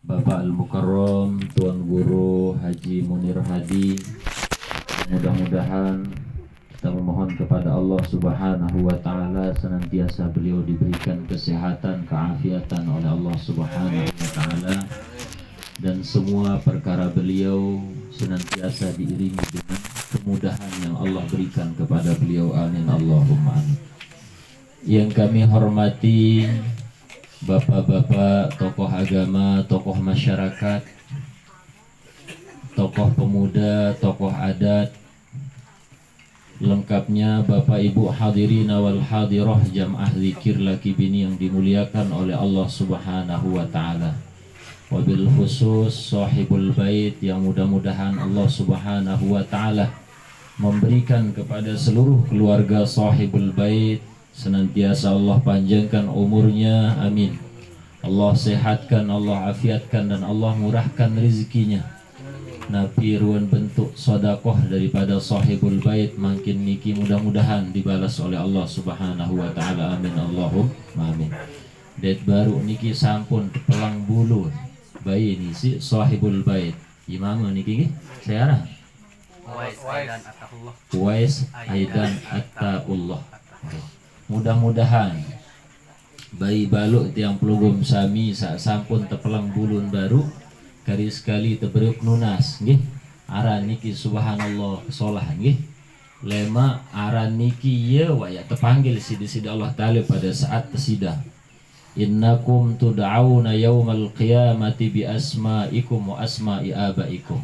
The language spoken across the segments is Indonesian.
Bapak Al-Mukarram, Tuan Guru Haji Munir Hadi. Mudah-mudahan kita memohon kepada Allah Subhanahu wa Ta'ala senantiasa beliau diberikan kesehatan, keafiatan oleh Allah Subhanahu wa Ta'ala, dan semua perkara beliau senantiasa diiringi dengan kemudahan yang Allah berikan kepada beliau. Amin Allahumma amin. Yang kami hormati bapak-bapak, tokoh agama, tokoh masyarakat, tokoh pemuda, tokoh adat, lengkapnya Bapak Ibu hadirin wal hadirah jamaah zikir laki bini yang dimuliakan oleh Allah Subhanahu wa Ta'ala. Wabil khusus sahibul bait yang mudah-mudahan Allah Subhanahu wa Ta'ala memberikan kepada seluruh keluarga sahibul bait senantiasa Allah panjangkan umurnya, amin. Allah sehatkan, Allah afiatkan, dan Allah murahkan rezekinya. Nabi ruan bentuk sodakoh daripada sahibul bait makin niki mudah-mudahan dibalas oleh Allah Subhanahu wa Ta'ala, amin Allahumma amin. Det baru niki sampun pelang bulu bayi ni si sahibul bait imam niki searah Uwais Aidan Attaullah. Mudah-mudahan bayi baluk tiang pelugum sami sak sampun tepelang bulun baru kali sekali teberuk nunas nggih aran niki subhanallah solah nggih lema aran niki ye waya tepanggil sidi-sidi Allah Ta'ala pada saat tesidah. Innakum tud'auna yaumal qiyamati bi asma'ikum wa asma'i abaikum.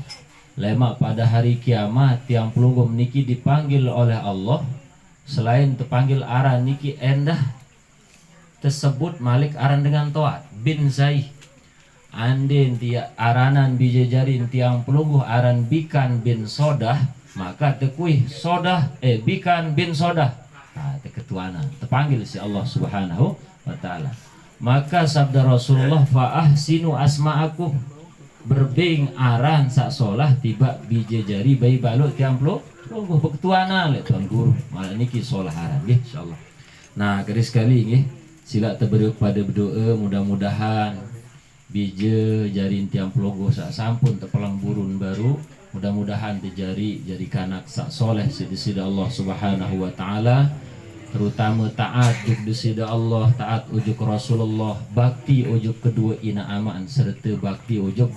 Lema pada hari kiamat tiang pelugum niki dipanggil oleh Allah selain terpanggil aran niki endah tersebut malik aran dengan toat bin Zaih andin tia aranan bijajarin tiang pelungguh aran bikan bin sodah maka tekuih sodah bikan bin sodah ketuanan terpanggil si Allah Subhanahu wa Ta'ala. Maka sabda Rasulullah fa'ahsinu asma'akum berbing aran sak solah tiba bijajari bayi balut tiang pelungguh berketuana le tuan guru malah niki solah aran nggih insyaallah. Nah garis sekali nggih sila terberi pada berdoa mudah-mudahan bija jarin tiang pelungguh sak sampun terpelang burun baru mudah-mudahan terjari jadi kanak sak soleh sida Allah Subhanahu wa Ta'ala, terutama taat ujuk sida Allah, taat ujuk Rasulullah, bakti ujuk kedua ina aman serta bakti ujuk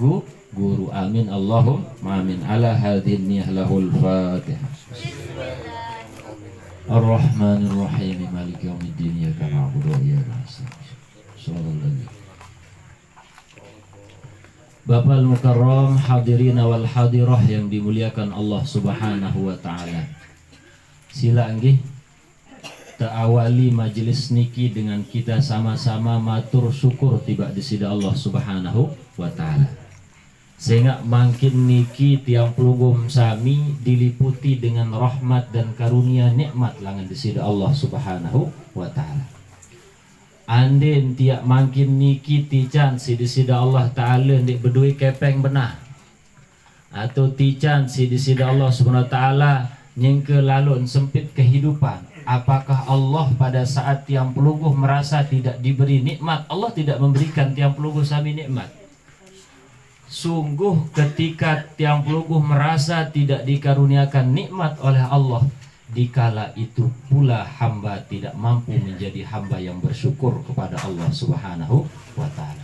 guru, amin Allahumma amin. Ala hadhin nihlahul fatihah. Ar-Rahmanir Rahim Maliki yaumiddin iyyaka na'budu wa iyyaka nasta'in. Bapak Al-Mukarram, hadirin wal hadirah yang dimuliakan Allah Subhanahu wa Ta'ala. Sila nggih ta'awali majelis niki dengan kita sama-sama matur syukur tiba di sida Allah Subhanahu wa Ta'ala. Sehingga makin niki tiang pelugum sami diliputi dengan rahmat dan karunia nikmat langan di sida Allah Subhanahu wa Ta'ala. Andin tiak makin niki tican sida Allah Ta'ala ndik berdui kepeng benah atau tican sida Allah Subhanahu wa Ta'ala nyengke lalun sempit kehidupan. Apakah Allah pada saat tiang pelungguh merasa tidak diberi nikmat, Allah tidak memberikan tiang pelungguh sami nikmat? Sungguh ketika tiang pelungguh merasa tidak dikaruniakan nikmat oleh Allah, dikala itu pula hamba tidak mampu menjadi hamba yang bersyukur kepada Allah Subhanahu wa Ta'ala.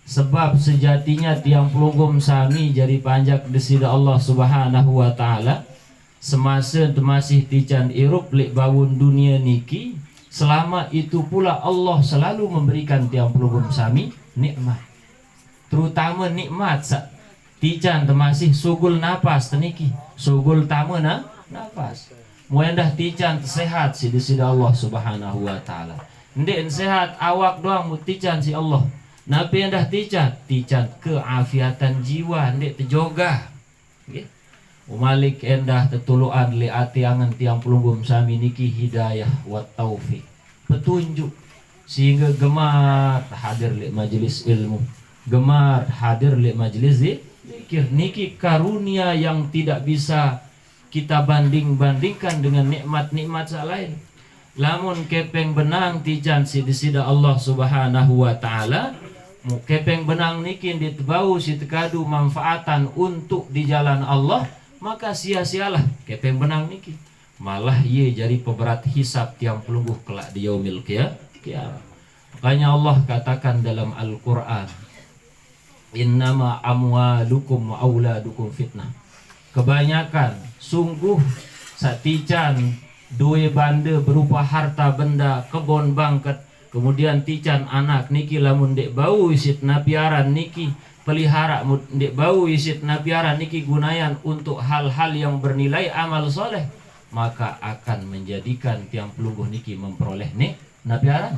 Sebab sejatinya tiang pelungguh sami jadi panjak desida Allah Subhanahu wa Ta'ala semasa masih tican irup lek bawun dunia niki, selama itu pula Allah selalu memberikan tiang pelugum sami nikmat, terutama nikmat tican masih sugul napas teniki sugul tama napas muendah tican sehat sida Allah Subhanahu wa Ta'ala. Ndek sehat awak doang tican si Allah napi endah tican keafiatan jiwa ndek terjoga nggih. Malik endah tetuluan li ati angan tiang pelunggum sami niki hidayah wa taufik petunjuk sehingga gemar hadir li majelis ilmu, gemar hadir li majelis zikir niki karunia yang tidak bisa kita banding-bandingkan dengan nikmat-nikmat lain. Lamun kepeng benang tijan sida Allah Subhanahu wa Ta'ala kepeng benang niki ditebau si tekadu manfaatan untuk di jalan Allah, maka sia-sialah kepeng benang niki. Malah ye jadi peberat hisab tiang pelungguh kelak di yaumil kiamat. Makanya Allah katakan dalam Al-Quran, innama amwalukum wa auladukum fitnah. Kebanyakan sungguh satican dua banda berupa harta benda, kebon bangket, kemudian tican anak niki lamun dek bau isit napiaran niki pelihara dek bau isit napiaran niki gunayan untuk hal-hal yang bernilai amal soleh, maka akan menjadikan tiang pelungguh niki memperoleh nih napiaran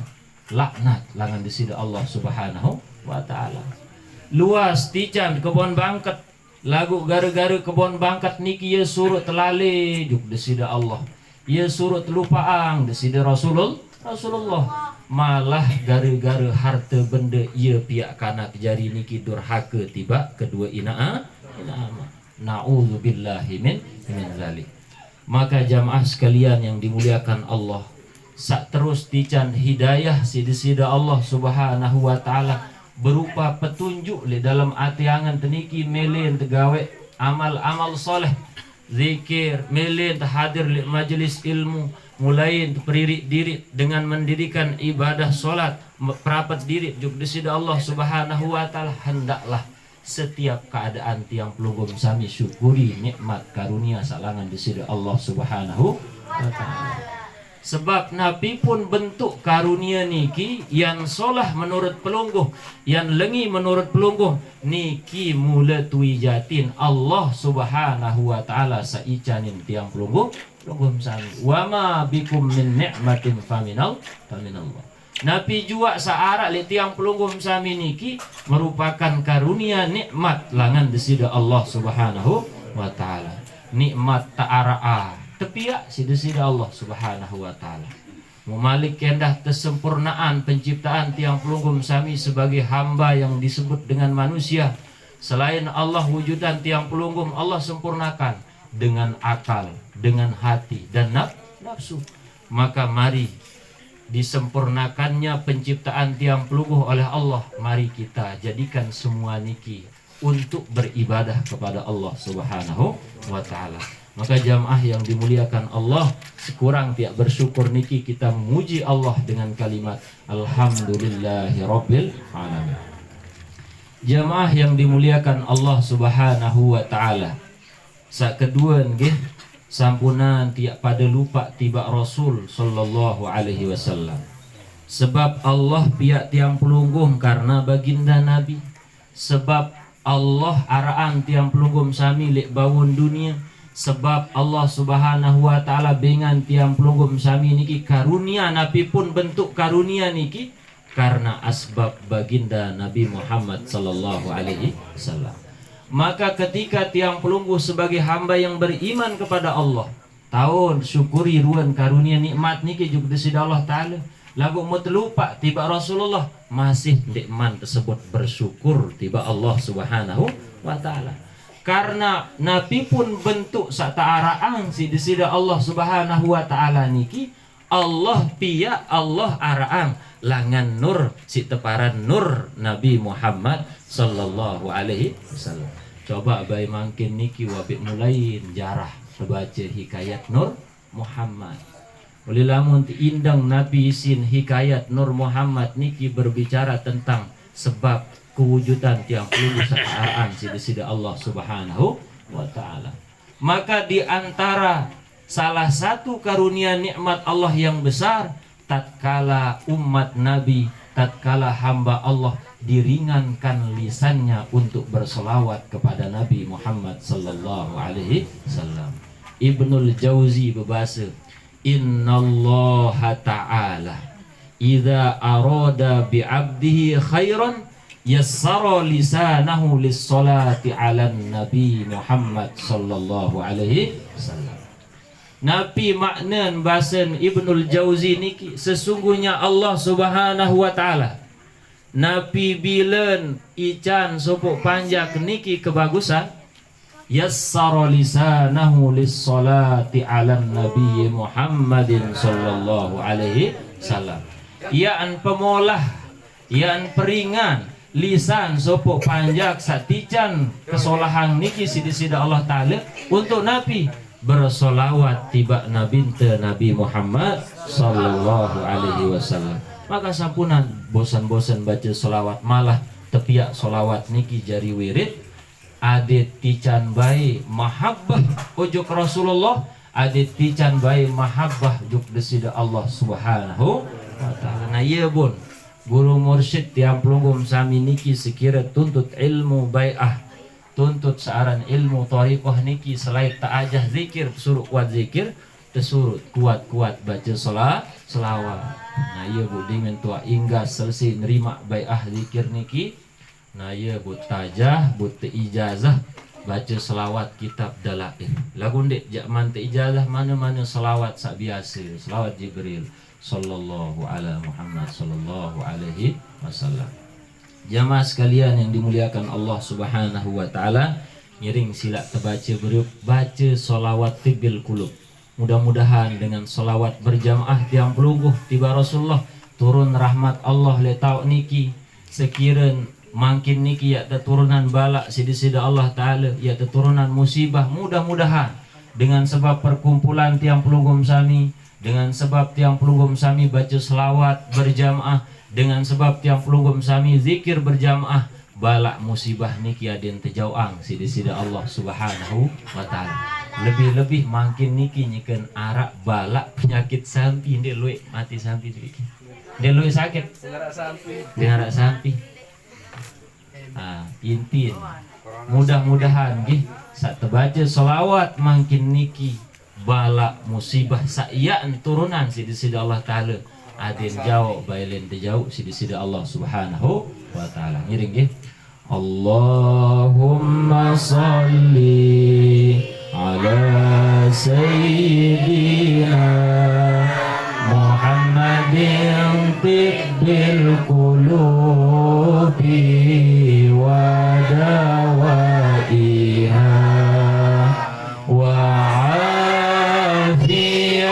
laknat langan disida Allah Subhanahu wa ta'ala. Luas tican kebon bangket, lagu gara-gara kebon bangket niki ya surut telale juk disida Allah, ya surut lupaang disida Rasulullah. Malah gara-gara harta benda ia pihak kanak jari niki durhaka tiba kedua inaa na'udzubillahi min zalik. Maka jamaah sekalian yang dimuliakan Allah, sak terus tican hidayah sida Allah Subhanahu wa ta'ala berupa petunjuk li dalam atiangan teniki melen tegawe amal-amal soleh, zikir melen hadir li majelis ilmu, mulai peririk diri dengan mendirikan ibadah solat, perapat diri juk disida Allah Subhanahu wa ta'ala. Hendaklah setiap keadaan tiang pelunggum sami syukuri nikmat karunia salangan disida Allah Subhanahu wa ta'ala. Sebab Nabi pun bentuk karunia niki yang solah menurut pelungguh, yang lengi menurut pelungguh niki mula tuijatin Allah Subhanahu wa ta'ala saicanin tiang pelungguh sami. Wa ma bikum min ni'matin faminallah. Nabi jua searak li tiang pelungguh sami niki merupakan karunia nikmat langan disida Allah Subhanahu wa ta'ala. Nikmat ta'ara'a tepiak sida Allah Subhanahu wa ta'ala. Memalik kendah kesempurnaan penciptaan tiang pelunggum sami sebagai hamba yang disebut dengan manusia. Selain Allah wujudan tiang pelunggum Allah sempurnakan dengan akal, dengan hati dan nafsu. Maka mari disempurnakannya penciptaan tiang pelungguh oleh Allah, mari kita jadikan semua niki untuk beribadah kepada Allah Subhanahu wa ta'ala. Maka jamaah yang dimuliakan Allah, sekurang tiak bersyukur niki kita memuji Allah dengan kalimat Alhamdulillahirabbil alamin. Jamaah yang dimuliakan Allah Subhanahu wa ta'ala, sak kedua nggih sampunan tiak pada lupa tiba Rasul sallallahu alaihi wasallam. Sebab Allah pihak tiang pelunggung karena baginda Nabi. Sebab Allah araan tiang pelunggum sami lek bawon dunia. Sebab Allah Subhanahu wa ta'ala bengan tiang pelunggum sami niki karunia Nabi pun bentuk karunia niki karena asbab baginda Nabi Muhammad sallallahu alaihi wasallam. Maka ketika tiang pelungguh sebagai hamba yang beriman kepada Allah, tahun syukuri ruan karunia nikmat niki juga disida Allah ta'ala. Lagu mutlupa tiba Rasulullah masih nikmat tersebut bersyukur tiba Allah Subhanahu wa ta'ala. Karena Nabi pun bentuk sata'araan si disida Allah Subhanahu wa ta'ala niki Allah pia Allah araan langan nur si teparan nur Nabi Muhammad sallallahu alaihi wasallam. Coba bayi mangkin niki wabik mulain jarah baca hikayat Nur Muhammad. Oleh lamun indang Nabi isin hikayat Nur Muhammad niki berbicara tentang sebab kewujudan tiang pelungguh sata'araan sida Allah Subhanahu wa ta'ala. Maka di antara salah satu karunia nikmat Allah yang besar, tatkala umat Nabi, tatkala hamba Allah diringankan lisannya untuk berselawat kepada Nabi Muhammad sallallahu alaihi wasallam. Ibnul Jauzi berbahasa, innallaha ta'ala idza arada bi'abdihi khairan yassara lisanahu lis-salati 'alan Nabi Muhammad sallallahu alaihi wasallam. Nabi maknan bahasan Ibnul Jauzi niki sesungguhnya Allah Subhanahu wa ta'ala Nabi bilen ican sopok panjak niki kebagusan yassara lisanahu lis-salati 'alan Nabi Muhammadin sallallahu alaihi wasallam. Iaan pemolah, iaan peringan lisan sopo panjak satican kesolahan niki sida Allah Ta'ala untuk Nabi bersolawat tiba Nabi Muhammad sallallahu alaihi wasallam. Maka sampunan bosan-bosan baca solawat, malah tepiak solawat niki jari wirid adet tican bayi mahabbah ujuk Rasulullah, adet tican bayi mahabbah juk desida Allah subhanahu wa ta'ala. Nah iya bun, guru mursyid tiang pelunggum sami niki sekira tuntut ilmu bai'ah, tuntut searan ilmu tariqah niki selain tak ajah zikir suruh kuat zikir, tersuruh kuat-kuat baca selawat. Nah iya bu dengan tua hingga selesai nerima bai'ah zikir niki. Nah iya bu tajah bu ijazah baca selawat kitab dalail. Lagu ndek jakman ijazah mana-mana selawat sak biasa, selawat Jibril sallallahu ala Muhammad sallallahu alaihi wasallam. Jamaah sekalian yang dimuliakan Allah subhanahu wa ta'ala, ngiring silak terbaca beriuk baca solawat tibil kulub. Mudah-mudahan dengan solawat berjamaah tiang pelungguh tiba Rasulullah turun rahmat Allah letau niki sekiran makin niki ya turunan balak sida Allah Ta'ala ya turunan musibah. Mudah-mudahan dengan sebab perkumpulan tiang pelunggum sami, dengan sebab tiang pelunggum sami baca selawat berjamaah, dengan sebab tiang pelunggum sami zikir berjamaah, balak musibah niki aden terjauang sida Allah subhanahu wa ta'ala. Lebih-lebih makin niki nyikan arak balak penyakit sampi ndek luwe mati sampi niki. Ndek luwe sakit dengan arak sampi. Intin mudah-mudahan nggih sak terbaca selawat makin niki balak musibah saiyaan turunan sida Allah Ta'ala aden jauh bailen terjauh sida Allah subhanahu wa ta'ala. Ngiring nggih. Allahumma salli ala sayyidina Muhammadin tibbil qulubi wa dawaiha wa afiyatil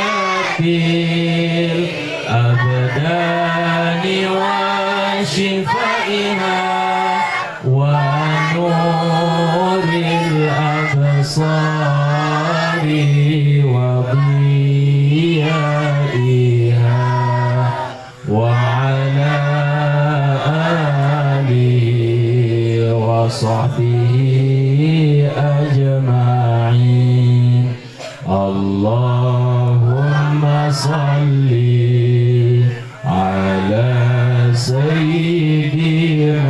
abdani wa shifaiha wa nuril absari wa diyaiha wa ala alihi wa sahbihi ajma'in. Allahumma salli ala sayyidina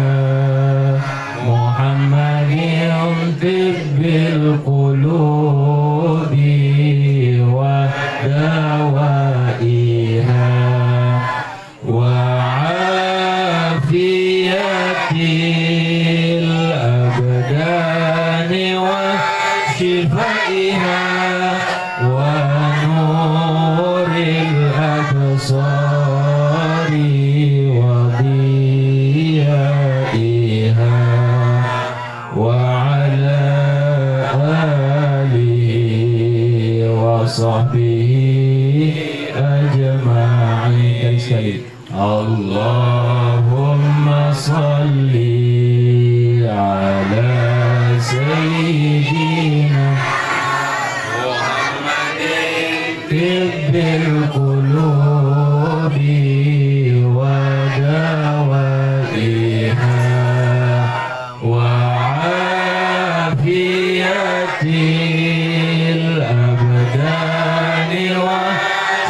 Muhammadin tibbil qulubi wa dawaiha wa afiyatil abdani wa shifaiha wa nuril absari wa diyaiha wa ala alihi wa sahbihi ajma'in. Sekali Allahumma salli ala sayyidina Muhammadin tibbil qulubi wa dawaiha wa afiyatil abdani wa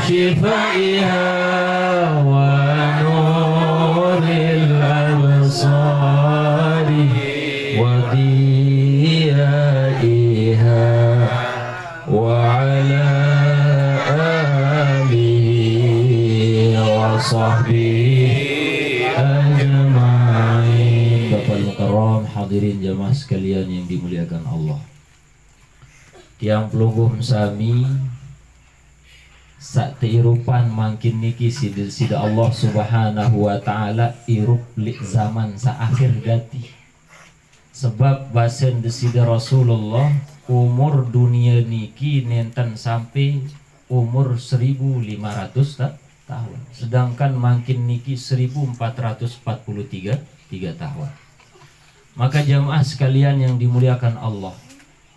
shifaiha wa nuril absari wa diyaiha wa ala alihi wa sahbihi ajma'in. Bapak Mukarram, hadirin jamaah sekalian yang dimuliakan Allah, tiang pelungguh sami sak teirupan makin niki sida Allah subhanahu wa ta'ala irup li zaman sa akhir gati. Sebab basen desida Rasulullah umur dunia niki nenten sampai umur 1500 tahun, sedangkan makin niki 1443 3 tahun. Maka jamaah sekalian yang dimuliakan Allah,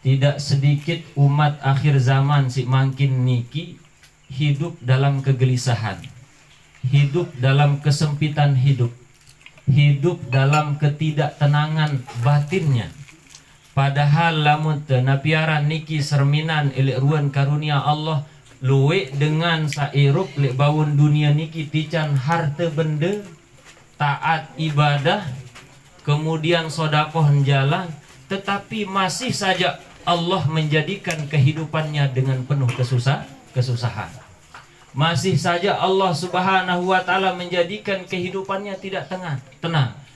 tidak sedikit umat akhir zaman si makin niki hidup dalam kegelisahan, hidup dalam kesempitan hidup dalam ketidaktenangan batinnya. Padahal lamun tenapiaran niki serminan elek ruan karunia Allah luwe dengan sairup lek bawun dunia niki tican harta benda, taat ibadah, kemudian sodakoh jalan, tetapi masih saja Allah menjadikan kehidupannya dengan penuh kesusahan. Masih saja Allah Subhanahu wa taala menjadikan kehidupannya tidak tenang.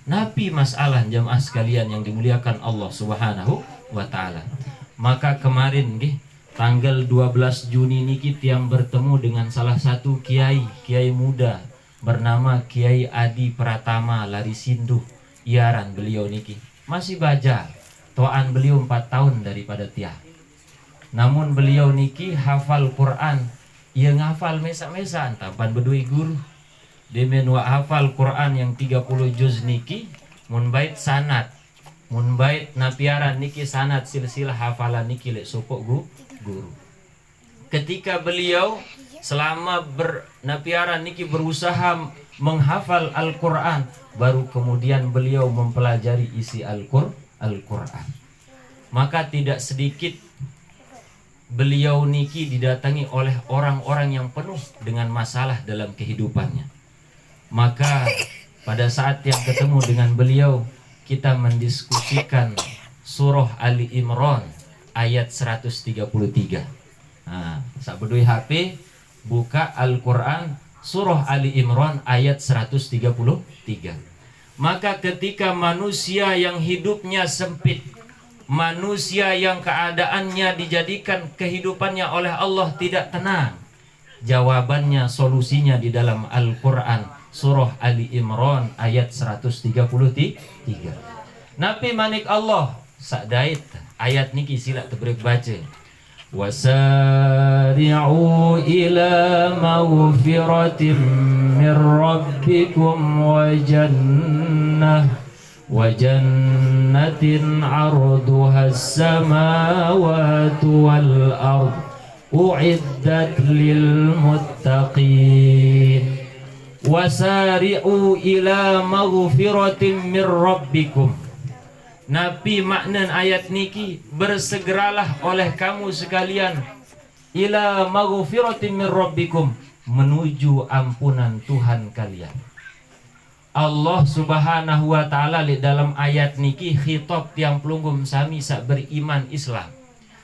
Nabi masalah jamaah sekalian yang dimuliakan Allah Subhanahu wa taala. Maka kemarin tanggal 12 Juni niki tiang bertemu dengan salah satu kiai muda bernama Kiai Adi Pratama Larisindu. Iaran beliau niki masih baja. Toan beliau 4 tahun daripada tiang. Namun beliau niki hafal Quran. Ia ngafal mesa-mesa tampan berdui guru. Demen wa hafal Quran yang 30 juz niki mun bait sanad, mun bait napiaran niki sanad silsilah hafalan niki lek sopok guru. Ketika beliau selama bernapiaran niki berusaha menghafal Al-Quran, baru kemudian beliau mempelajari isi Al-Quran. Maka tidak sedikit beliau niki didatangi oleh orang-orang yang penuh dengan masalah dalam kehidupannya. Maka pada saat yang ketemu dengan beliau, kita mendiskusikan surah Ali Imran ayat 133. Nah, sak berdui HP buka Al-Quran surah Ali Imran ayat 133. Maka ketika manusia yang hidupnya sempit, manusia yang keadaannya dijadikan kehidupannya oleh Allah tidak tenang, jawabannya, solusinya di dalam Al-Quran surah Ali Imran ayat 133. Nabi manik Allah sakdait ayat niki sila tebrek baca. Wasari'u ila maghfiratin min rabbikum wa jannatin 'arduha as-samawati wal ard u'iddat lil muttaqin. Wasari'u ila maghfiratin min rabbikum. Nabi makna ayat niki, bersegeralah oleh kamu sekalian ila maghfiratin min rabbikum, menuju ampunan Tuhan kalian. Allah Subhanahu wa taala di dalam ayat niki khitab tiang pelunggum sami sak beriman Islam.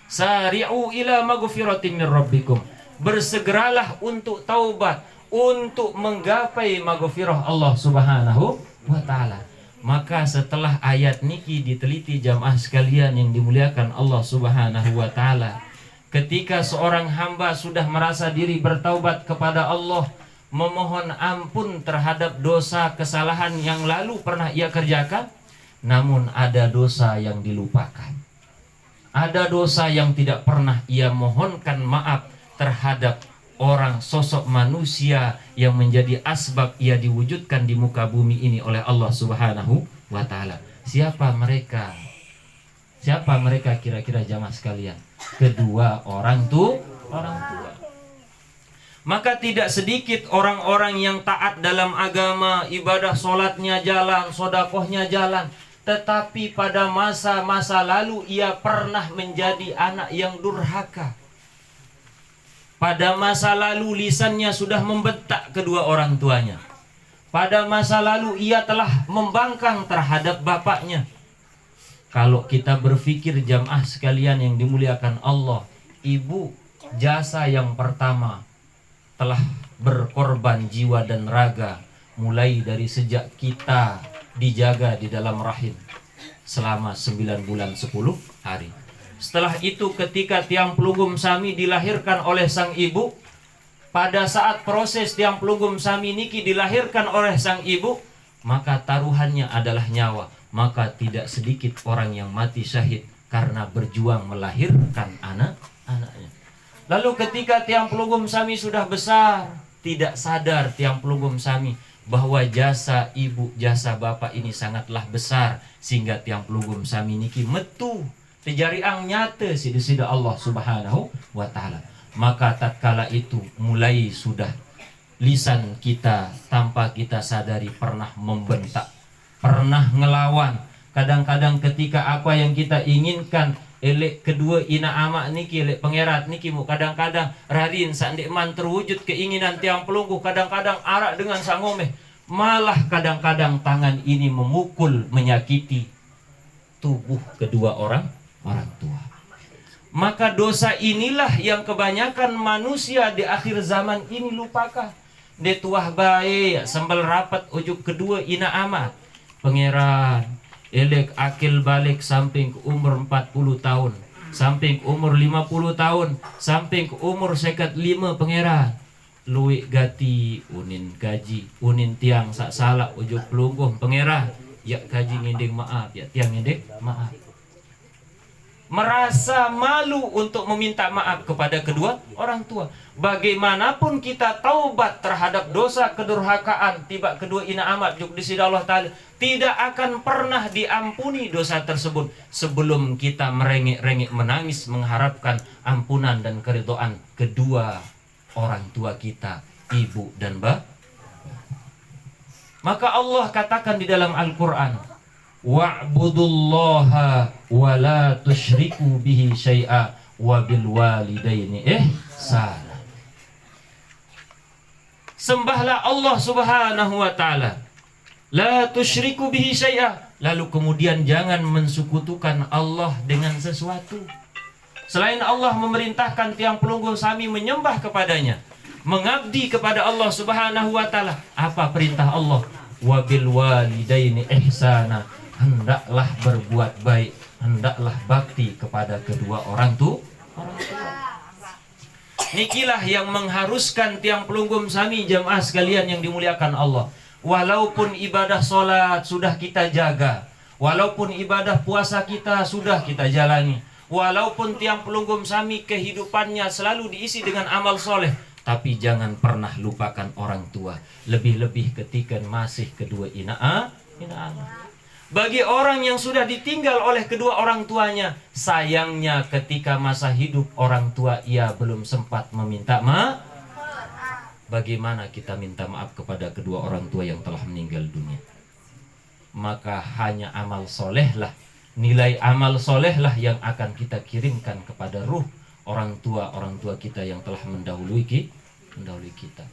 Sari'u ila maghfiratin min rabbikum, bersegeralah untuk taubat, untuk menggapai maghfirah Allah Subhanahu wa taala. Maka setelah ayat niki diteliti jamaah sekalian yang dimuliakan Allah Subhanahu wa taala, ketika seorang hamba sudah merasa diri bertaubat kepada Allah, memohon ampun terhadap dosa kesalahan yang lalu pernah ia kerjakan, namun ada dosa yang dilupakan, ada dosa yang tidak pernah ia mohonkan maaf terhadap orang, sosok manusia yang menjadi asbab ia diwujudkan di muka bumi ini oleh Allah Subhanahu wa taala. Siapa mereka? Siapa mereka kira-kira jamaah sekalian? Kedua orang tua. Maka tidak sedikit orang-orang yang taat dalam agama, ibadah solatnya jalan, sodakohnya jalan, tetapi pada masa-masa lalu ia pernah menjadi anak yang durhaka. Pada masa lalu lisannya sudah membentak kedua orang tuanya. Pada masa lalu ia telah membangkang terhadap bapaknya. Kalau kita berpikir jamaah sekalian yang dimuliakan Allah, ibu jasa yang pertama telah berkorban jiwa dan raga, mulai dari sejak kita dijaga di dalam rahim selama 9 bulan 10 hari. Setelah itu ketika tiang pelugum sami dilahirkan oleh sang ibu, pada saat proses tiang pelugum sami niki dilahirkan oleh sang ibu, maka taruhannya adalah nyawa. Maka tidak sedikit orang yang mati syahid karena berjuang melahirkan anak-anaknya. Lalu ketika tiang pelugum sami sudah besar, tidak sadar tiang pelugum sami bahwa jasa ibu, jasa bapak ini sangatlah besar sehingga tiang pelugum sami niki metu tejariang nyata sida Allah Subhanahu wa taala. Maka tatkala itu mulai sudah lisan kita tanpa kita sadari pernah membentak, pernah ngelawan. Kadang-kadang ketika apa yang kita inginkan elek kedua ina amak niki, elek pengerat niki, kadang-kadang rarin sandekman terwujud keinginan tiang pelungguh, kadang-kadang arak dengan sangomeh, malah kadang-kadang tangan ini memukul, menyakiti tubuh kedua orang tua. Maka dosa inilah yang kebanyakan manusia di akhir zaman ini lupakan. De tuah bae sambal rapat ujuk kedua ina amat pangeran elek akil balik samping ke umur 40 tahun, samping ke umur 50 tahun, samping ke umur 45 pangeran luik gati unin gaji unin tiang sak salah ujuk pelungguh pangeran ya gaji nginding maaf, ya tiang nginding maaf, merasa malu untuk meminta maaf kepada kedua orang tua. Bagaimanapun kita taubat terhadap dosa kedurhakaan tiba kedua ina amat juk di sisi Allah Ta'ala, tidak akan pernah diampuni dosa tersebut sebelum kita merengek-rengek menangis mengharapkan ampunan dan keridhaan kedua orang tua kita, ibu dan bapak. Maka Allah katakan di dalam Al-Quran, wa'budullaha wa la tusyriku bihi syai'a wa bil walidaini ihsana. Sembahlah Allah Subhanahu wa taala, la tusyriku bihi syai'a, lalu kemudian jangan mensekutukan Allah dengan sesuatu. Selain Allah memerintahkan tiang pelungguh sami menyembah kepadanya, mengabdi kepada Allah Subhanahu wa taala, apa perintah Allah? Wa bil walidaini ihsana, hendaklah berbuat baik, hendaklah bakti kepada kedua orang tua. Nikilah yang mengharuskan tiang pelunggum sami jamaah sekalian yang dimuliakan Allah. Walaupun ibadah solat sudah kita jaga, walaupun ibadah puasa kita sudah kita jalani, walaupun tiang pelunggum sami kehidupannya selalu diisi dengan amal soleh, tapi jangan pernah lupakan orang tua. Lebih-lebih ketika masih kedua ina anak. Bagi orang yang sudah ditinggal oleh kedua orang tuanya, sayangnya ketika masa hidup orang tua ia belum sempat meminta maaf. Bagaimana kita minta maaf kepada kedua orang tua yang telah meninggal dunia? Maka hanya amal solehlah, nilai amal solehlah yang akan kita kirimkan kepada ruh orang tua kita yang telah mendahului kita.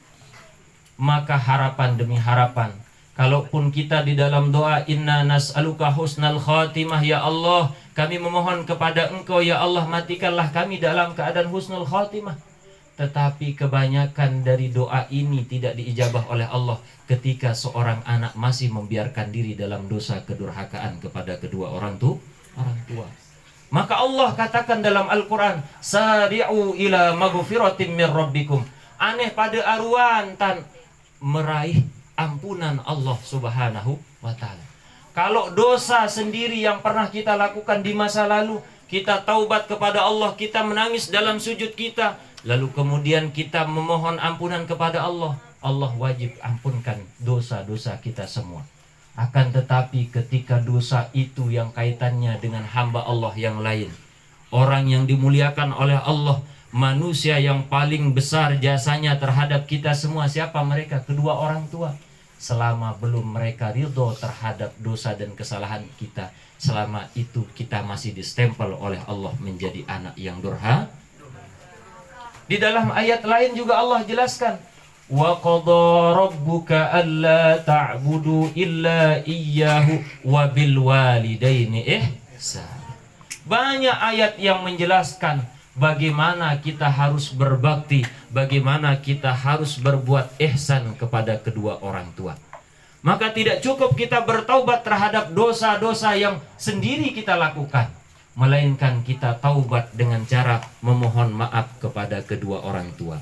Maka harapan demi harapan, kalaupun kita di dalam doa inna nas'aluka husnal khatimah, ya Allah kami memohon kepada Engkau ya Allah matikanlah kami dalam keadaan husnul khatimah, tetapi kebanyakan dari doa ini tidak diijabah oleh Allah ketika seorang anak masih membiarkan diri dalam dosa kedurhakaan kepada kedua orang tua. Maka Allah katakan dalam Al-Quran, sari'u ila maghfiratin min rabbikum, aneh pada aruan tan meraih ampunan Allah Subhanahu wa ta'ala. Kalau dosa sendiri yang pernah kita lakukan di masa lalu, kita taubat kepada Allah, kita menangis dalam sujud kita, lalu kemudian kita memohon ampunan kepada Allah, Allah wajib ampunkan dosa-dosa kita semua. Akan tetapi ketika dosa itu yang kaitannya dengan hamba Allah yang lain, orang yang dimuliakan oleh Allah, manusia yang paling besar jasanya terhadap kita semua, siapa mereka? Kedua orang tua. Selama belum mereka ridho terhadap dosa dan kesalahan kita, selama itu kita masih distempel oleh Allah menjadi anak yang durhaka. Di dalam ayat lain juga Allah jelaskan, wa qadha rabbuka alla ta'budu illa iyyahu wa bil walidaini ihsana. Banyak ayat yang menjelaskan bagaimana kita harus berbakti, bagaimana kita harus berbuat ihsan kepada kedua orang tua. Maka tidak cukup kita bertaubat terhadap dosa-dosa yang sendiri kita lakukan, melainkan kita taubat dengan cara memohon maaf kepada kedua orang tua.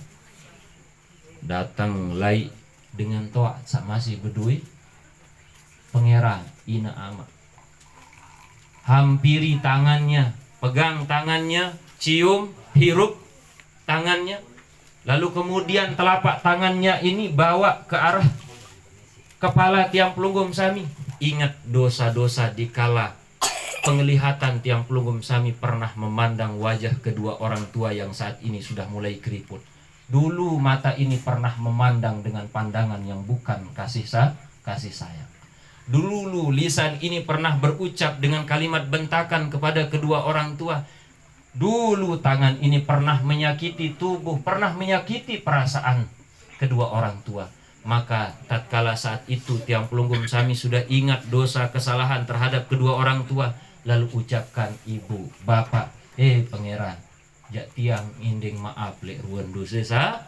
Datang lai dengan toa masih berdui pangeran ina ama, hampiri tangannya, pegang tangannya, cium, hirup tangannya, lalu kemudian telapak tangannya ini bawa ke arah kepala tiang pelunggum sami, ingat dosa-dosa di kala penglihatan tiang pelunggum sami pernah memandang wajah kedua orang tua yang saat ini sudah mulai keriput. Dulu mata ini pernah memandang dengan pandangan yang bukan kasih sayang. Dulu lisan ini pernah berucap dengan kalimat bentakan kepada kedua orang tua. Dulu tangan ini pernah menyakiti tubuh, pernah menyakiti perasaan kedua orang tua. Maka tatkala saat itu tiang pelunggum sami sudah ingat dosa kesalahan terhadap kedua orang tua, lalu ucapkan, ibu, bapak, pangeran, jak tiang inding maaf lek ruan dosa salah.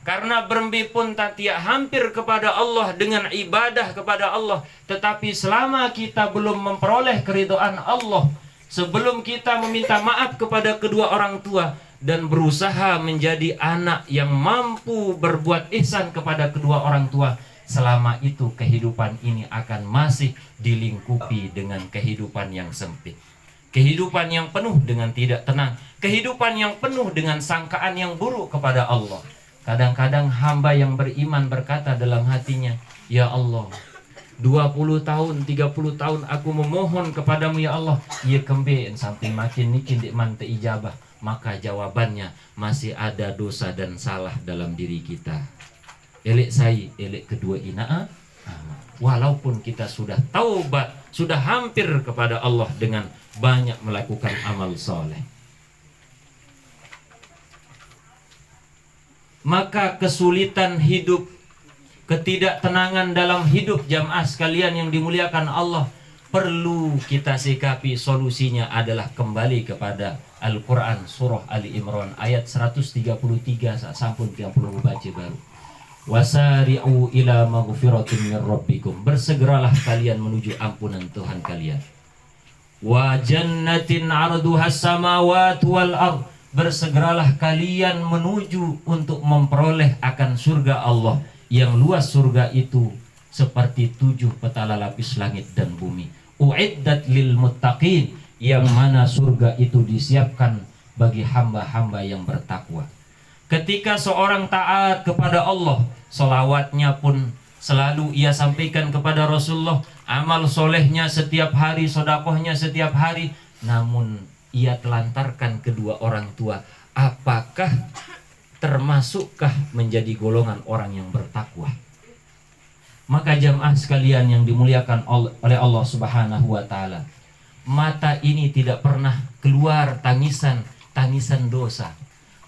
Karena berembi pun tatia hampir kepada Allah dengan ibadah kepada Allah, tetapi selama kita belum memperoleh keridhaan Allah, sebelum kita meminta maaf kepada kedua orang tua dan berusaha menjadi anak yang mampu berbuat ihsan kepada kedua orang tua, selama itu kehidupan ini akan masih dilingkupi dengan kehidupan yang sempit, kehidupan yang penuh dengan tidak tenang, kehidupan yang penuh dengan sangkaan yang buruk kepada Allah. Kadang-kadang hamba yang beriman berkata dalam hatinya, ya Allah, 20 tahun, 30 tahun aku memohon kepadamu ya Allah, ia kembe samping makin nikin dik man ijabah. Maka jawabannya, masih ada dosa dan salah dalam diri kita. Elek sai, elek kedua ina. Walaupun kita sudah taubat, sudah hampir kepada Allah dengan banyak melakukan amal soleh. Maka kesulitan hidup, ketidaktenangan dalam hidup jamaah sekalian yang dimuliakan Allah, perlu kita sikapi. Solusinya adalah kembali kepada Al-Quran surah Ali Imran ayat 133 sampun 30 baca baru. Wasari'u ila maghfiratin min rabbikum, bersegeralah kalian menuju ampunan Tuhan kalian. Wa jannatin 'arduhas samawati wal ardh, bersegeralah kalian menuju untuk memperoleh akan surga Allah yang luas surga itu seperti 7 petala lapis langit dan bumi. Uiddat lil muttaqin, yang mana surga itu disiapkan bagi hamba-hamba yang bertakwa. Ketika seorang taat kepada Allah, selawatnya pun selalu ia sampaikan kepada Rasulullah, amal solehnya setiap hari, sodakohnya setiap hari, namun ia telantarkan kedua orang tua. Apakah termasukkah menjadi golongan orang yang bertakwa? Maka jamaah sekalian yang dimuliakan oleh Allah Subhanahu wa taala, mata ini tidak pernah keluar tangisan dosa.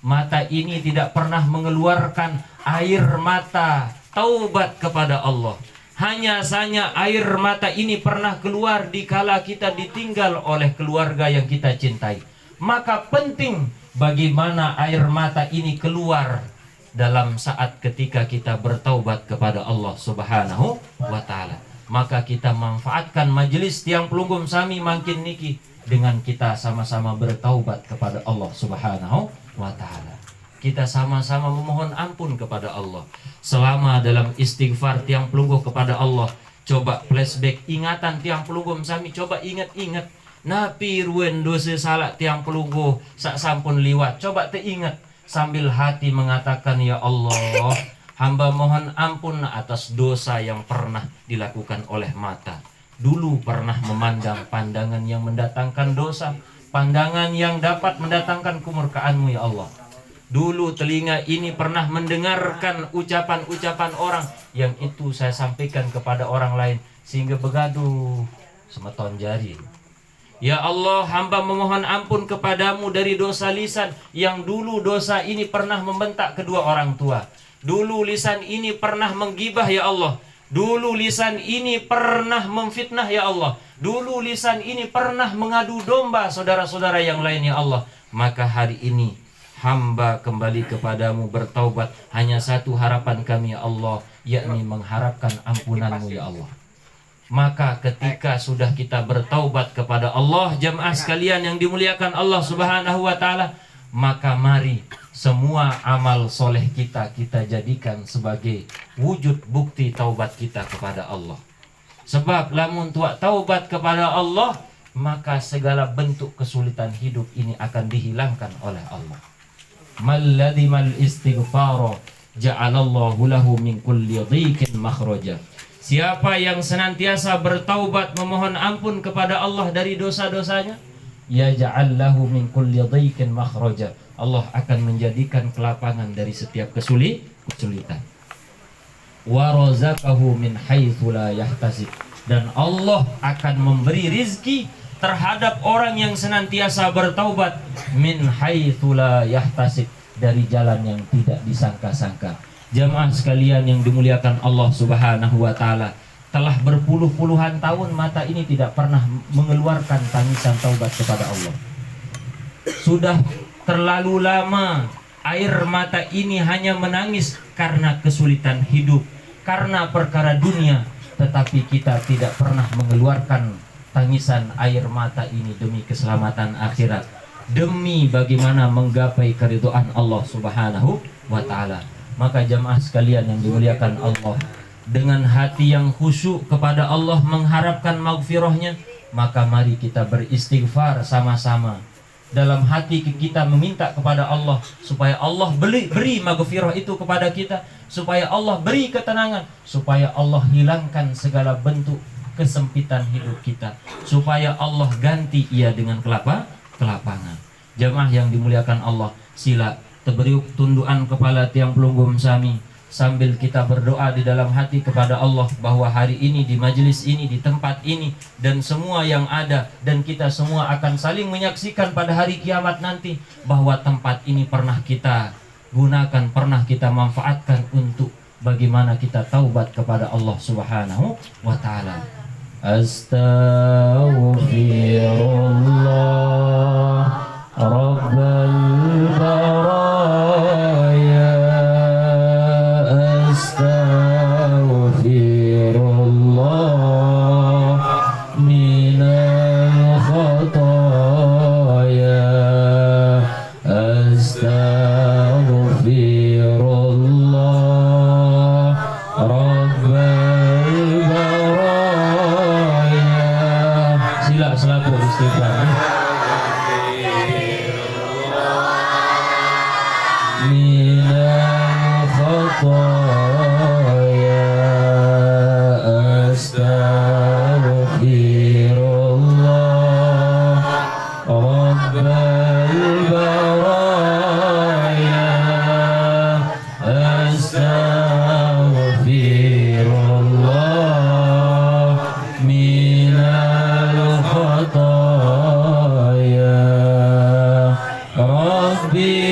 Mata ini tidak pernah mengeluarkan air mata taubat kepada Allah. Hanya saja air mata ini pernah keluar dikala kita ditinggal oleh keluarga yang kita cintai. Maka penting bagaimana air mata ini keluar dalam saat ketika kita bertaubat kepada Allah Subhanahu wa taala. Maka kita manfaatkan majelis tiang pelunggum sami makin niki dengan kita sama-sama bertaubat kepada Allah Subhanahu wa taala. Kita sama-sama memohon ampun kepada Allah. Selama dalam istighfar tiang pelungguh kepada Allah, coba flashback ingatan tiang pelunggum sami, coba ingat-ingat napi ruen dosa salah tiang pelungguh sak sampun liwat. Coba teringat sambil hati mengatakan, ya Allah, hamba mohon ampun atas dosa yang pernah dilakukan oleh mata. Dulu pernah memandang pandangan yang mendatangkan dosa, pandangan yang dapat mendatangkan kemurkaan-Mu ya Allah. Dulu telinga ini pernah mendengarkan ucapan-ucapan orang yang itu saya sampaikan kepada orang lain sehingga begaduh semeton jari. Ya Allah, hamba memohon ampun kepadamu dari dosa lisan yang dulu dosa ini pernah membentak kedua orang tua. Dulu lisan ini pernah menggibah ya Allah. Dulu lisan ini pernah memfitnah ya Allah. Dulu lisan ini pernah mengadu domba saudara-saudara yang lain ya Allah. Maka hari ini hamba kembali kepadamu bertaubat. Hanya satu harapan kami ya Allah, yakni mengharapkan ampunanmu ya Allah. Maka ketika sudah kita bertaubat kepada Allah, jamaah sekalian yang dimuliakan Allah Subhanahu wa taala, maka mari semua amal soleh kita jadikan sebagai wujud bukti taubat kita kepada Allah. Sebab lamun tuak taubat kepada Allah, maka segala bentuk kesulitan hidup ini akan dihilangkan oleh Allah. Malladhimal istighfaro ja'alallahu lahu min kulli dhiqin makhraja. Siapa yang senantiasa bertaubat memohon ampun kepada Allah dari dosa-dosanya, ya ja'allahu min kulli dhiqin makhraja. Allah akan menjadikan kelapangan dari setiap kesulitan. Wa razaqahu min haitsu la yahtasib. Dan Allah akan memberi rizki terhadap orang yang senantiasa bertaubat min haitsu la yahtasib, dari jalan yang tidak disangka-sangka. Jamaah sekalian yang dimuliakan Allah Subhanahu wa taala, telah berpuluh-puluhan tahun mata ini tidak pernah mengeluarkan tangisan taubat kepada Allah. Sudah terlalu lama air mata ini hanya menangis karena kesulitan hidup, karena perkara dunia, tetapi kita tidak pernah mengeluarkan tangisan air mata ini demi keselamatan akhirat, demi bagaimana menggapai keridhaan Allah Subhanahu wa taala. Maka jamaah sekalian yang dimuliakan Allah, dengan hati yang khusyuk kepada Allah mengharapkan maghfirahnya, maka mari kita beristighfar sama-sama. Dalam hati kita meminta kepada Allah supaya Allah beri maghfirah itu kepada kita, supaya Allah beri ketenangan, supaya Allah hilangkan segala bentuk kesempitan hidup kita, supaya Allah ganti ia dengan kelapangan. Jamaah yang dimuliakan Allah, sila teberiuk tundukan kepala tiang pelunggum sami sambil kita berdoa di dalam hati kepada Allah bahwa hari ini di majelis ini, di tempat ini, dan semua yang ada, dan kita semua akan saling menyaksikan pada hari kiamat nanti bahwa tempat ini pernah kita gunakan, pernah kita manfaatkan untuk bagaimana kita taubat kepada Allah Subhanahu wa taala. Astaghfirullah Rabbal baraya, astaghfirullah minal khataya, astaghfirullah Rabbal baraya. Sila selaku istighfar. Minal khataya, astaghfirullah Rabbal baraya, astaghfirullah minal khataya. Rabbi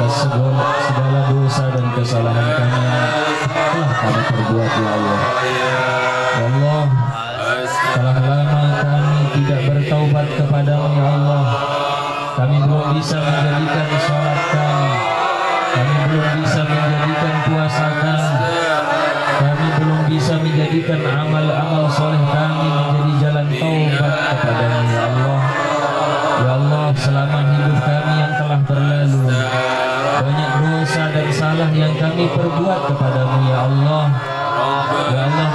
segala dosa dan kesalahan kami telah kami perbuat, ya Allah. Ya Allah, telah lama kami tidak bertaubat kepadamu, ya Allah. Kami belum bisa menjadikan sholat kami, kami belum bisa menjadikan puasa kami, kami belum bisa menjadikan amal-amal soleh kami menjadi jalan taubat kepadamu, ya Allah. Ya Allah, selama hidup kami yang telah berlalu, banyak dosa dan salah yang kami perbuat kepadamu, ya Allah. Ya Allah,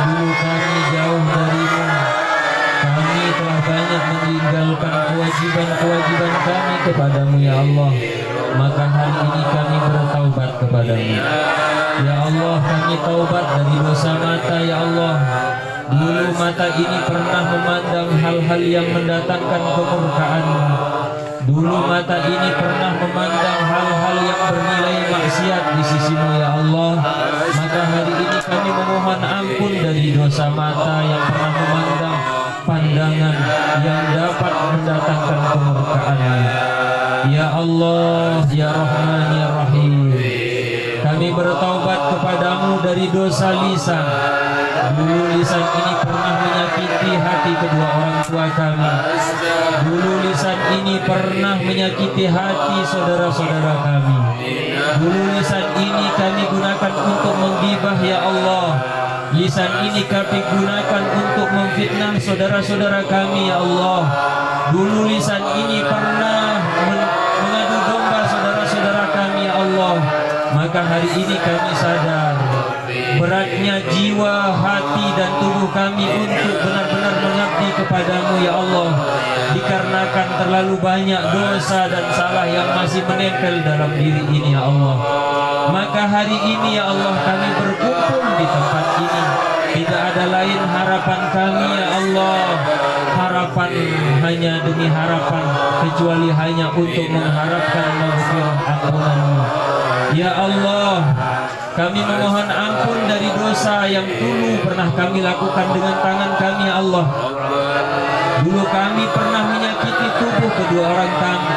maka hari ini kami bertaubat kepadamu. Ya Allah, kami taubat dari dosa mata ya Allah. Dulu mata ini pernah memandang hal-hal yang mendatangkan kemurkaan-Mu. Dulu mata ini pernah memandang hal-hal yang bernilai maksiat di sisi-Mu ya Allah. Maka hari ini kami memohon ampun dari dosa mata yang pernah memandang pandangan yang dapat mendatangkan kemurkaan-Mu. Ya Allah, ya Rahman, ya Rahim, kami bertaubat kepadamu dari dosa lisan. Dulu lisan ini pernah menyakiti hati kedua orang tua kami. Dulu lisan ini pernah menyakiti hati saudara-saudara kami. Dulu lisan ini kami gunakan untuk menggibah ya Allah. Lisan ini kami gunakan untuk memfitnah saudara-saudara kami ya Allah. Dulu lisan ini pernah mengadu domba saudara-saudara kami ya Allah. Maka hari ini kami sadar beratnya jiwa, hati dan tubuh kami untuk benar-benar mengabdi kepadamu ya Allah, dikarenakan terlalu banyak dosa dan salah yang masih menempel dalam diri ini ya Allah. Maka hari ini ya Allah kami berkumpul di tempat ini. Tidak ada lain harapan kami ya Allah. Harapan hanya demi harapan, kecuali hanya untuk mengharapkan maghfirah ampunan-Mu. Ya Allah, kami memohon ampun dari dosa yang dulu pernah kami lakukan dengan tangan kami ya Allah. Dulu kami pernah menyakiti tubuh kedua orang kami.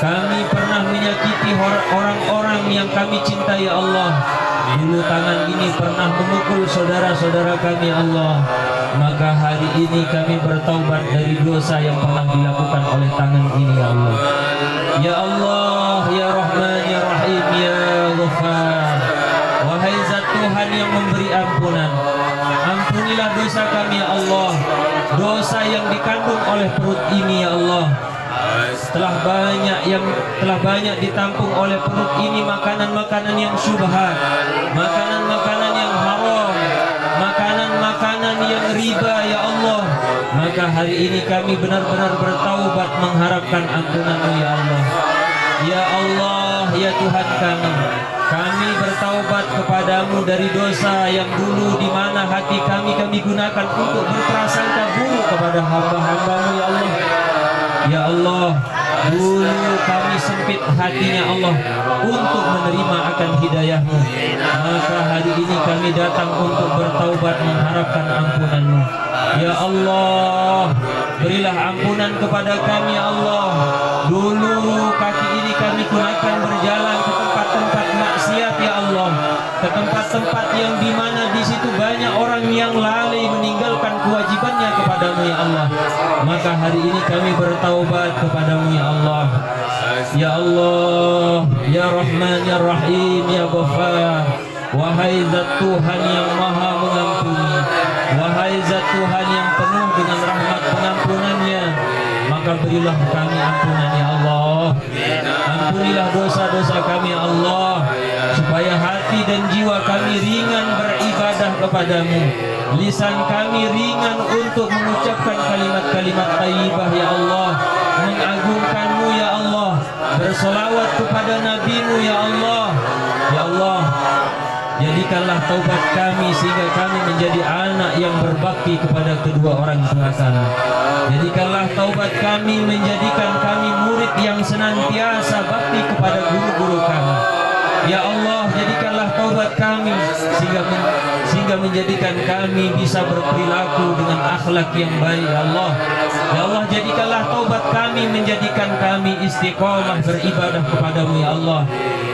Kami pernah menyakiti orang-orang yang kami cintai ya Allah. Dulu tangan ini pernah memukul saudara-saudara kami ya Allah. Maka hari ini kami bertaubat dari dosa yang pernah dilakukan oleh tangan ini ya Allah. Ya Allah, ya Rahman, ya Rahim, ya Ghaffar, wahai Zat Tuhan yang memberi ampunan, ampunilah dosa kami ya Allah. Dosa yang dikandung oleh perut ini ya Allah. Telah banyak ditampung oleh perut ini makanan-makanan yang syubhat, makanan-makanan yang haram, makanan-makanan yang riba ya Allah. Maka hari ini kami benar-benar bertaubat mengharapkan ampunan-Mu ya Allah. Ya Allah, ya Tuhan kami bertaubat kepadamu dari dosa yang dulu di mana hati kami gunakan untuk berprasangka buruk kepada hamba-hamba-Mu ya Allah. Ya Allah, dulu kami sempit hatinya Allah untuk menerima akan hidayah-Mu. Maka hari ini kami datang untuk bertaubat mengharapkan ampunan-Mu. Ya Allah, berilah ampunan kepada kami ya Allah. Dulu kaki ini kami gunakan berjalan ke tempat-tempat maksiat ya Allah, ke tempat-tempat yang dimana di situ banyak orang yang lalai meninggalkan kewajibannya kepadamu ya Allah. Maka hari ini kami bertaubat kepadamu ya Allah. Ya Allah, ya Rahman, ya Rahim, ya Ghaffar, wahai Zat Tuhan yang maha mengampuni, wahai Zat Tuhan yang penuh dengan rahmat pengampunannya, maka berilah kami ampunan ya Allah. Ampunilah dosa-dosa kami ya Allah, supaya hati dan jiwa kami ringan beribadah kepadamu, lisan kami ringan untuk mengucapkan kalimat-kalimat thayyibah ya Allah, mengagungkanmu ya Allah, bersolawat kepada nabimu ya Allah. Ya Allah, jadikanlah taubat kami sehingga kami menjadi anak yang berbakti kepada kedua orang tua kami. Jadikanlah taubat kami menjadikan kami murid yang senantiasa bakti kepada guru-guru kami. Ya Allah, jadikanlah taubat kami sehingga menjadikan kami bisa berperilaku dengan akhlak yang baik ya Allah. Ya Allah, jadikanlah taubat kami menjadikan kami istiqomah beribadah kepadamu ya Allah.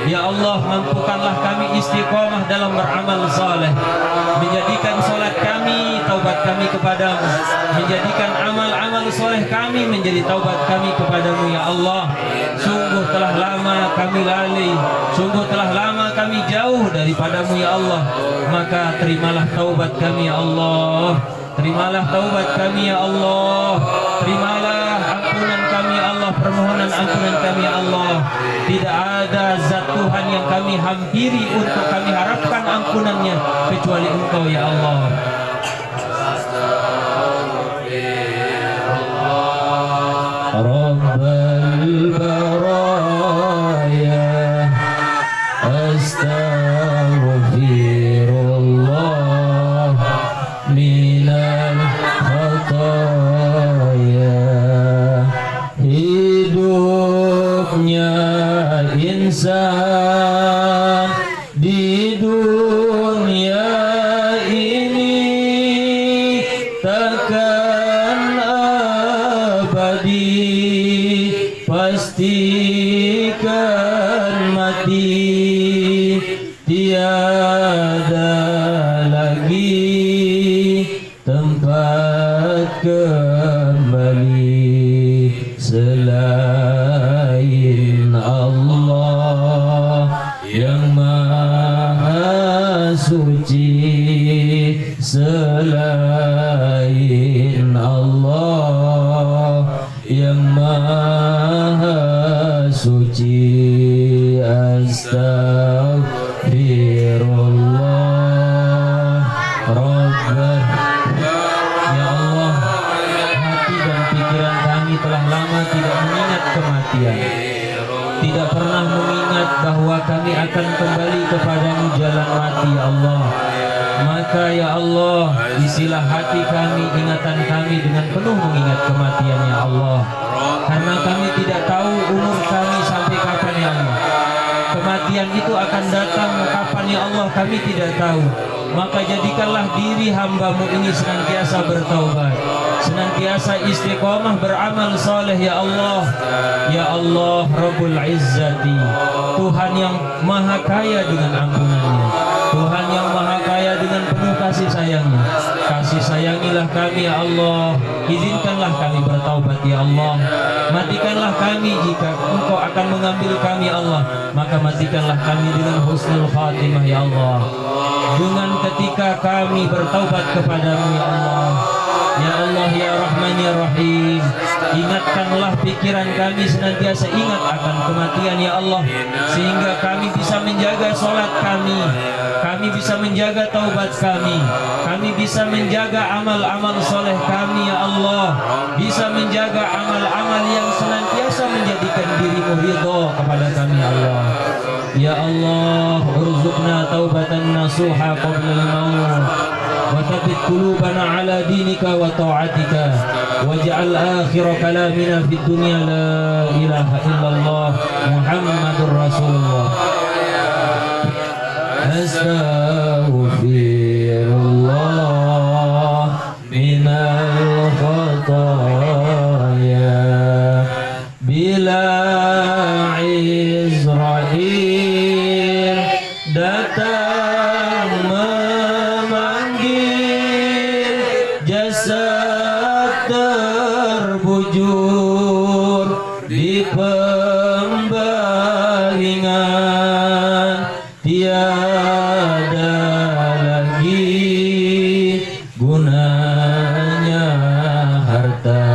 Ya Allah, mampukanlah kami istiqomah dalam beramal saleh, menjadikan salat kami taubat kami kepadamu, menjadikan amal-amal soleh kami menjadi taubat kami kepadamu ya Allah. Sungguh telah lama kami lalai, sungguh telah lama kami jauh daripadamu ya Allah. Maka terimalah taubat kami ya Allah, terimalah taubat kami ya Allah, terimalah ampunan kami ya Allah, permohonan ampunan kami ya Allah. Tidak ada Zat Tuhan yang kami hampiri untuk kami harapkan ampunannya kecuali Engkau ya Allah. Rabbal baraya ya insan, di dunia ini takkan abadi, pastikan mati. Tiada lagi tempat kembali selain Allah yang Maha Suci, selain Allah yang Maha Suci. Astagfirullah Rabbana. Ya Allah, hati dan pikiran kami telah lama tidak mengingat kematian, tidak pernah mengingat bahwa kami akan kembali kepadamu jalan mati ya Allah. Maka ya Allah, isilah hati kami, ingatan kami dengan penuh mengingat kematian ya Allah. Karena kami tidak tahu umur kami sampai kapan ya Allah. Kematian itu akan datang kapan ya Allah, kami tidak tahu. Maka jadikanlah diri hambamu ini senantiasa bertaubat, senantiasa istiqomah beramal soleh ya Allah. Ya Allah Rabbul Izzati, Tuhan yang maha kaya dengan ampunannya, Tuhan yang maha kaya dengan penuh kasih sayangnya. Kasih sayangilah kami ya Allah, izinkanlah kami bertaubat ya Allah. Matikanlah kami jika Engkau akan mengambil kami ya Allah, maka matikanlah kami dengan husnul khatimah ya Allah, dengan ketika kami bertaubat kepadamu ya Allah. Ya Allah ya Rahman ya Rahim, ingatkanlah pikiran kami senantiasa ingat akan kematian ya Allah, sehingga kami bisa menjaga sholat kami bisa menjaga taubat kami bisa menjaga amal-amal soleh kami ya Allah, bisa menjaga amal-amal yang senantiasa menjadikan dirimu ridho kepada kami ya Allah. Ya Allah, urzuqna taubatan nasuha qabla al-maut, wa thabbit qulubana ala dinika wa ta'atika, waj'al akhir kalamina fid dunya la ilaha illallah Muhammadur Rasulullah. Astaghfirullah minal khataya bila Israel datang memanggil, jasad terbujur di pembaringan. Tiada lagi gunanya harta,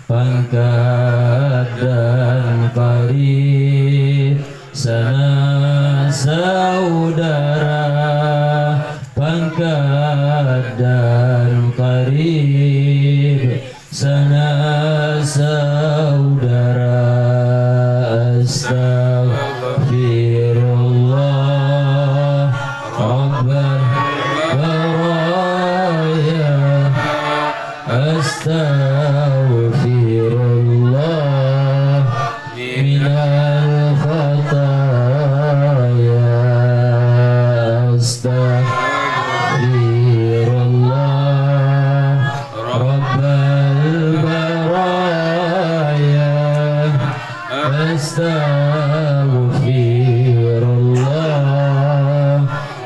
pangkat dan karib, sanak saudara, pangkat dan karib, sanak saudara. Astagfirullah Rabbal baraya, Astaghfirullah minal khataya, Astaghfirullah Rabbal baraya, Astaghfirullah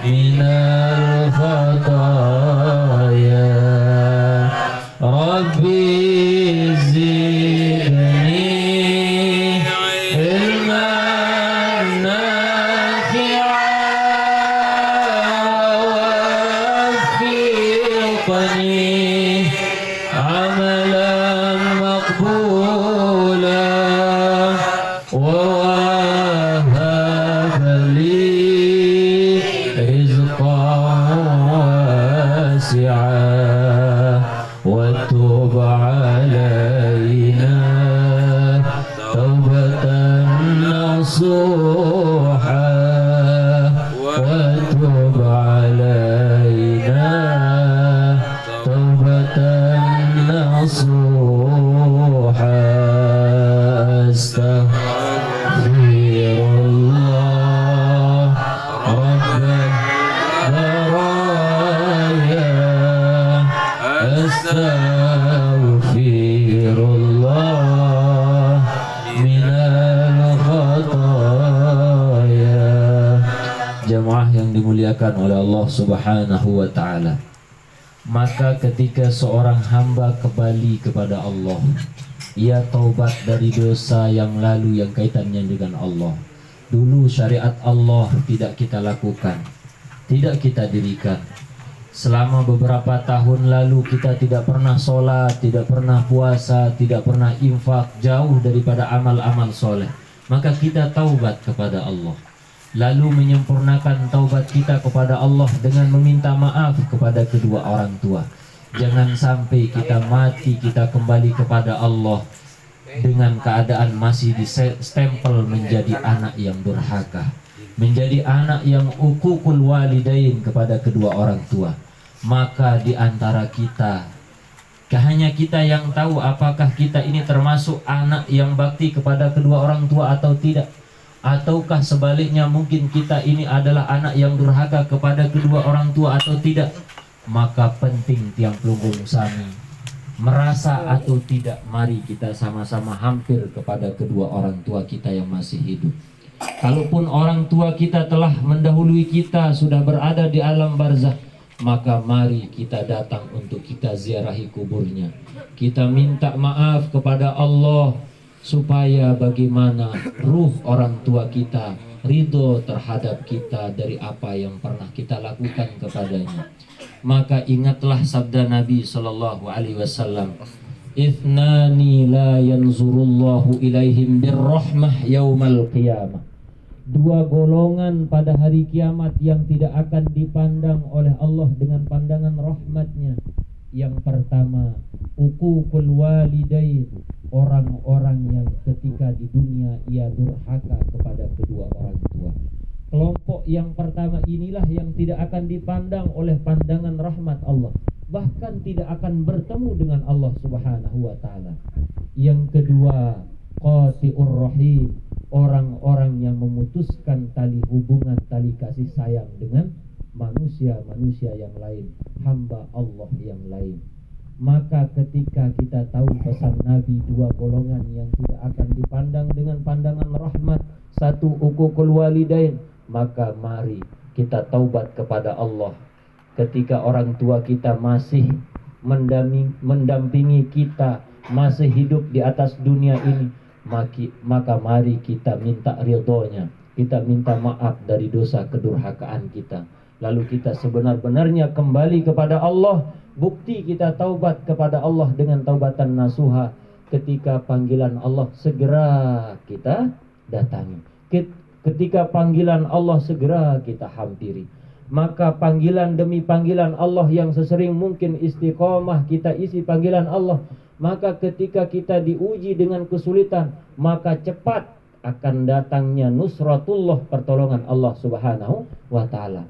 minal khataya. Rabbi zidni ilman nafi'an waffiqni amalan maqbulan ووهب لي رزقا واسعا وتب علينا توبة نصوحا وتب علينا توبة نصوحا. yang dimuliakan oleh Allah Subhanahu wa taala. Maka ketika seorang hamba kembali kepada Allah, ia taubat dari dosa yang lalu yang kaitannya dengan Allah. Dulu syariat Allah tidak kita lakukan, tidak kita dirikan. Selama beberapa tahun lalu kita tidak pernah sholat, tidak pernah puasa, tidak pernah infak, jauh daripada amal-amal soleh. Maka kita taubat kepada Allah, lalu menyempurnakan taubat kita kepada Allah dengan meminta maaf kepada kedua orang tua. Jangan sampai kita mati, kita kembali kepada Allah dengan keadaan masih distempel menjadi anak yang durhaka, menjadi anak yang uququl walidain kepada kedua orang tua. Maka di antara kita, hanya kita yang tahu apakah kita ini termasuk anak yang bakti kepada kedua orang tua atau tidak. Ataukah sebaliknya mungkin kita ini adalah anak yang durhaka kepada kedua orang tua atau tidak. Maka penting tiang pelunggung sami, merasa atau tidak, mari kita sama-sama hampir kepada kedua orang tua kita yang masih hidup. Kalaupun orang tua kita telah mendahului kita, sudah berada di alam barzakh, maka mari kita datang untuk kita ziarahi kuburnya. Kita minta maaf kepada Allah supaya bagaimana ruh orang tua kita ridho terhadap kita dari apa yang pernah kita lakukan kepadanya. Maka ingatlah sabda Nabi sallallahu alaihi wasallam, "Ithnani la yanzurullahu ilaihim birrahmah yaumal qiyamah." Dua golongan pada hari kiamat yang tidak akan dipandang oleh Allah dengan pandangan rahmatnya. Yang pertama, uququl walidain, orang-orang yang ketika di dunia ia durhaka kepada kedua orang tua. Kelompok yang pertama inilah yang tidak akan dipandang oleh pandangan rahmat Allah, bahkan tidak akan bertemu dengan Allah Subhanahu wa taala. Yang kedua, qati'ur rahim, orang-orang yang memutuskan tali hubungan, tali kasih sayang dengan manusia-manusia yang lain, hamba Allah yang lain. Maka ketika kita tahu pesan Nabi, dua golongan yang tidak akan dipandang dengan pandangan rahmat, satu uququl walidain, maka mari kita taubat kepada Allah. Ketika orang tua kita masih mendampingi kita, masih hidup di atas dunia ini, maka mari kita minta ridhonya, kita minta maaf dari dosa kedurhakaan kita. Lalu kita sebenar-benarnya kembali kepada Allah. Bukti kita taubat kepada Allah dengan taubatan nasuha. Ketika panggilan Allah segera kita datangi. Ketika panggilan Allah segera kita hampiri. Maka panggilan demi panggilan Allah yang sesering mungkin istiqomah kita isi panggilan Allah. Maka ketika kita diuji dengan kesulitan, maka cepat akan datangnya nusratullah, pertolongan Allah Subhanahu wa ta'ala.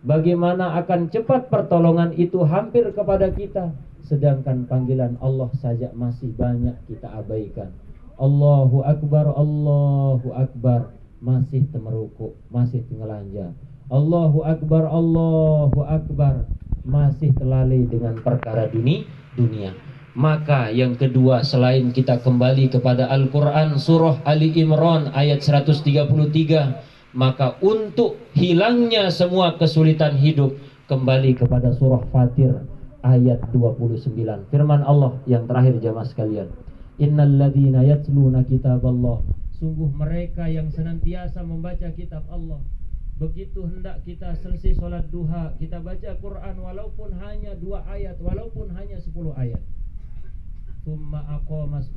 Bagaimana akan cepat pertolongan itu hampir kepada kita, sedangkan panggilan Allah saja masih banyak kita abaikan. Allahu Akbar, Allahu Akbar, masih temerukuk, masih tengelanja. Allahu Akbar, Allahu Akbar, masih terlalai dengan perkara dunia. Maka yang kedua, selain kita kembali kepada Al-Quran surah Ali Imran ayat 133, maka untuk hilangnya semua kesulitan hidup, kembali kepada surah Fatir ayat 29. Firman Allah yang terakhir jamaah sekalian, Innal ladzina yatluna kitaballah, sungguh mereka yang senantiasa membaca kitab Allah. Begitu hendak kita selesai sholat duha, kita baca Quran walaupun hanya 2 ayat, walaupun hanya 10 ayat. Thumma aqamas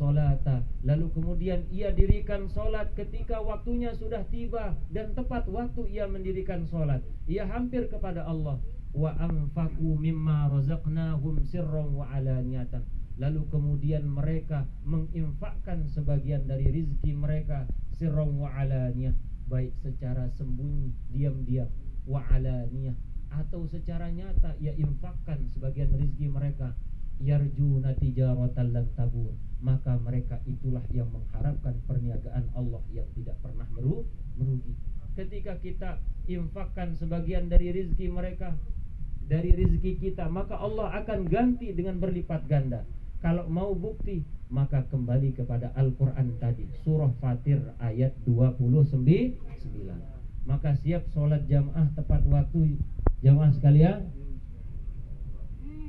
sholata, lalu kemudian ia dirikan solat ketika waktunya sudah tiba dan tepat waktu ia mendirikan solat, ia hampir kepada Allah. Wa anfaqu mimma razaqnahum sirran wa alaniyatan, lalu kemudian mereka menginfakkan sebagian dari rizki mereka sirran wa alaniyah, baik secara sembunyi, diam-diam, wa alaniyah, atau secara nyata ia infakkan sebagian rizki mereka. Yarjuna tijaratan lan tabur, maka mereka itulah yang mengharapkan perniagaan Allah yang tidak pernah merugi. Ketika kita infakkan sebagian dari rizki mereka, dari rizki kita, maka Allah akan ganti dengan berlipat ganda. Kalau mau bukti, maka kembali kepada Al-Quran tadi, surah Fatir ayat 29. maka siap sholat jamaah tepat waktu. Jamaah sekalian,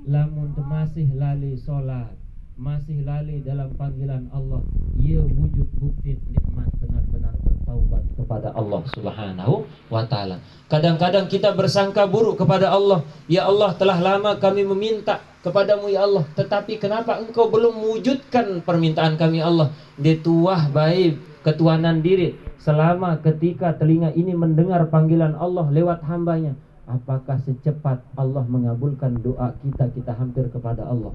lamun masih lali sholat, masih lali dalam panggilan Allah, ia wujud bukti nikmat benar-benar bertaubat kepada Allah Subhanahu wa ta'ala. Kadang-kadang kita bersangka buruk kepada Allah. Ya Allah, telah lama kami meminta kepadamu ya Allah, tetapi kenapa engkau belum mewujudkan permintaan kami Allah? Detuah baik ketuhanan diri selama ketika telinga ini mendengar panggilan Allah lewat hambanya. Apakah secepat Allah mengabulkan doa kita hampir kepada Allah?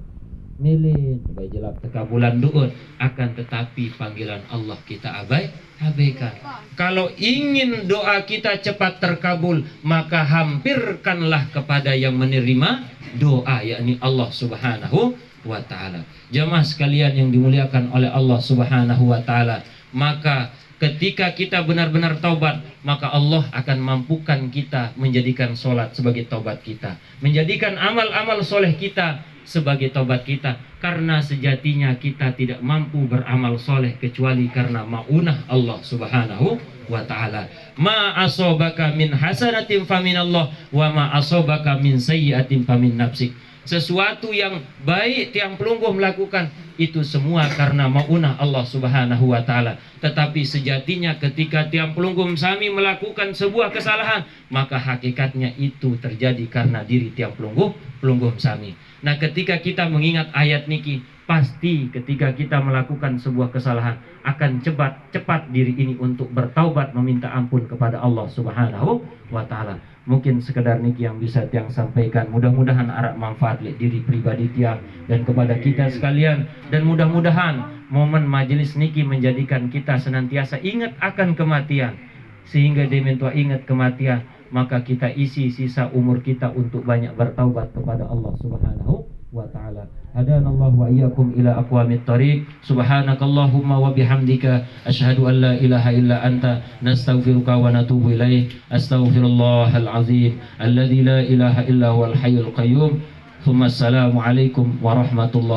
Milin, baik jelap kekabulan doa, akan tetapi panggilan Allah kita abaikan. Kalau ingin doa kita cepat terkabul, maka hampirkanlah kepada yang menerima doa, yakni Allah Subhanahu wa ta'ala. Jamaah sekalian yang dimuliakan oleh Allah Subhanahu wa ta'ala, maka ketika kita benar-benar taubat, maka Allah akan mampukan kita menjadikan sholat sebagai taubat kita, menjadikan amal-amal soleh kita sebagai taubat kita. Karena sejatinya kita tidak mampu beramal soleh kecuali karena ma'unah Allah Subhanahu wa ta'ala. Ma asobaka min hasanatin faminallah, wa ma asobaka min sayyiatin famin nafsik. Sesuatu yang baik tiang pelungguh melakukan, itu semua karena ma'unah Allah Subhanahu wa ta'ala. Tetapi sejatinya ketika tiang pelungguh sami melakukan sebuah kesalahan, maka hakikatnya itu terjadi karena diri tiang pelungguh sami. Nah, ketika kita mengingat ayat niki, pasti ketika kita melakukan sebuah kesalahan akan cepat diri ini untuk bertaubat, meminta ampun kepada Allah Subhanahu wa ta'ala. Mungkin sekedar niki yang bisa tiang sampaikan. Mudah-mudahan arak manfaat lihat diri pribadi tiang dan kepada kita sekalian. Dan mudah-mudahan momen majelis niki menjadikan kita senantiasa ingat akan kematian. Sehingga dementua ingat kematian, maka kita isi sisa umur kita untuk banyak bertaubat kepada Allah Subhanahu wa ta'ala. Hadanallahu wa iyyakum ila aqwamit thariq. Subhanakallahumma wa bihamdika asyhadu an la ilaha illa anta nastaghfiruka wa natubu ilaik. Astaghfirullahal azim alladzi la ilaha illa huwal hayyul qayyum. Tsumma assalamu alaikum warahmatullahi